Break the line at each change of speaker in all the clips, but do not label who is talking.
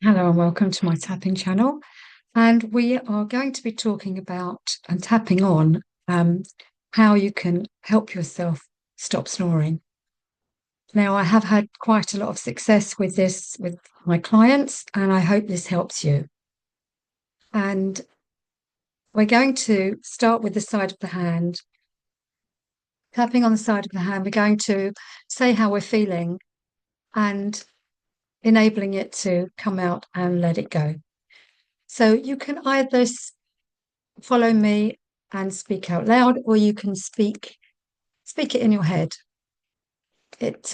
Hello and welcome to my tapping channel. And we are going to be talking about and tapping on how you can help yourself stop snoring. Now, I have had quite a lot of success with this with my clients, and I hope this helps you. And we're going to start with the side of the hand. Tapping on the side of the hand, we're going to say how we're feeling and enabling it to come out and let it go. So you can either follow me and speak out loud, or you can speak it in your head. It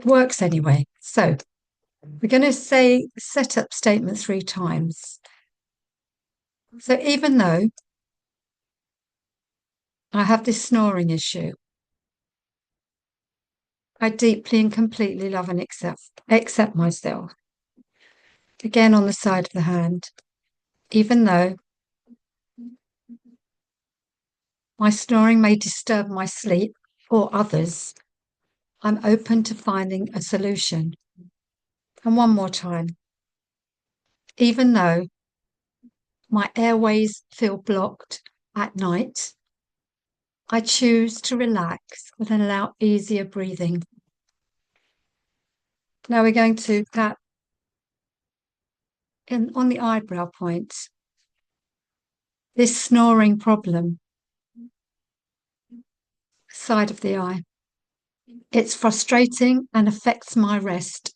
works anyway. So we're going to say set up statement 3 times. So even though I have this snoring issue, I deeply and completely love and accept myself. Again on the side of the hand. Even though my snoring may disturb my sleep or others, I'm open to finding a solution. And one more time. Even though my airways feel blocked at night, I choose to relax and allow easier breathing. Now we're going to tap on the eyebrow point. This snoring problem, side of the eye. It's frustrating and affects my rest.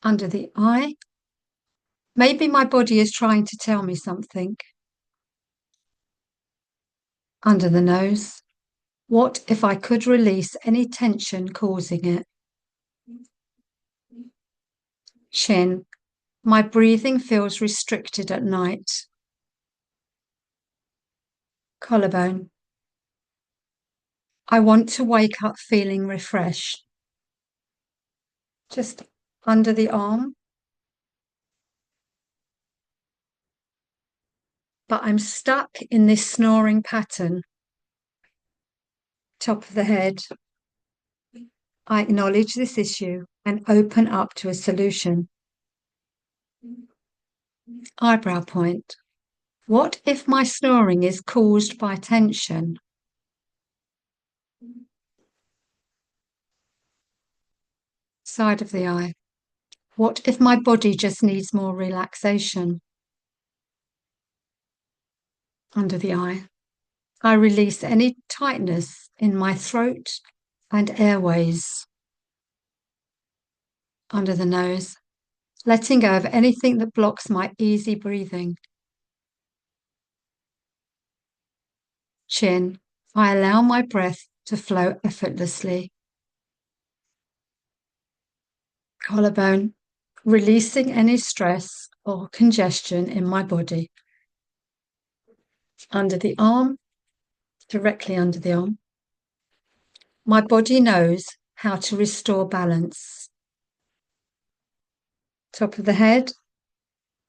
Under the eye. Maybe my body is trying to tell me something. Under the nose. What if I could release any tension causing it? Chin. My breathing feels restricted at night. Collarbone. I want to wake up feeling refreshed. Just under the arm. But I'm stuck in this snoring pattern. Top of the head. I acknowledge this issue and open up to a solution. Eyebrow point. What if my snoring is caused by tension? Side of the eye. What if my body just needs more relaxation? Under the eye. I release any tightness in my throat and airways. Under the nose. Letting go of anything that blocks my easy breathing. Chin. I allow my breath to flow effortlessly. Collarbone. Releasing any stress or congestion in my body. Under the arm, directly under the arm. My body knows how to restore balance. Top of the head.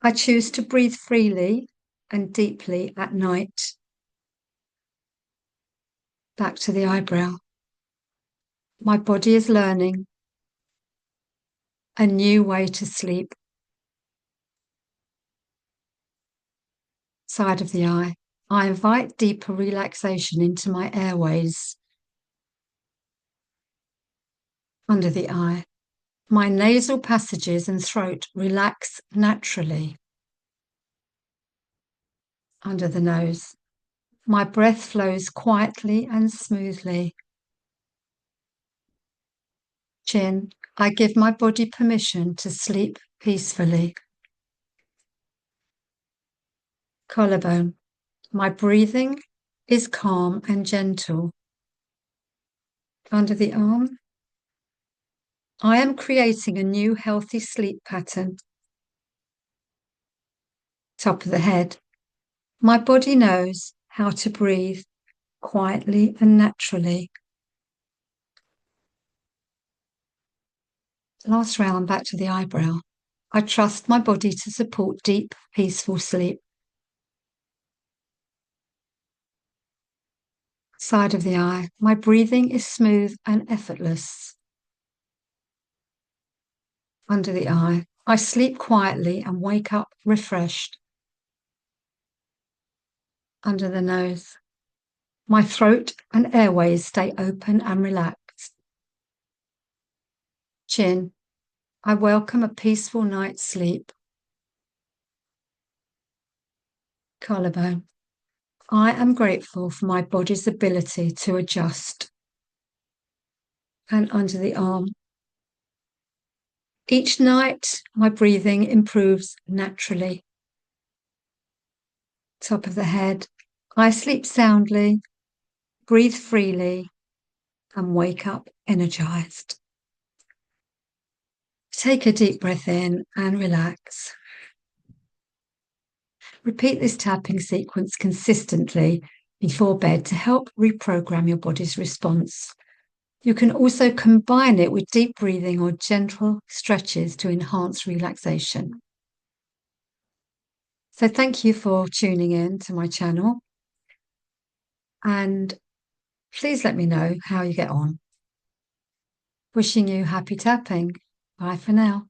I choose to breathe freely and deeply at night. Back to the eyebrow. My body is learning a new way to sleep. Side of the eye. I invite deeper relaxation into my airways. Under the eye. My nasal passages and throat relax naturally. Under the nose. My breath flows quietly and smoothly. Chin. I give my body permission to sleep peacefully. Collarbone. My breathing is calm and gentle. Under the arm. I am creating a new healthy sleep pattern. Top of the head. My body knows how to breathe quietly and naturally. Last round, back to the eyebrow. I trust my body to support deep, peaceful sleep. Side of the eye. My breathing is smooth and effortless. under the eye. I sleep quietly and wake up refreshed. Under the nose. My throat and airways stay open and relaxed. Chin. I welcome a peaceful night's sleep. Collarbone. I am grateful for my body's ability to adjust. And under the arm. Each night, my breathing improves naturally. Top of the head. I sleep soundly, breathe freely, and wake up energized. Take a deep breath in and relax. Repeat this tapping sequence consistently before bed to help reprogram your body's response. You can also combine it with deep breathing or gentle stretches to enhance relaxation. So thank you for tuning in to my channel, and please let me know how you get on. Wishing you happy tapping. Bye for now.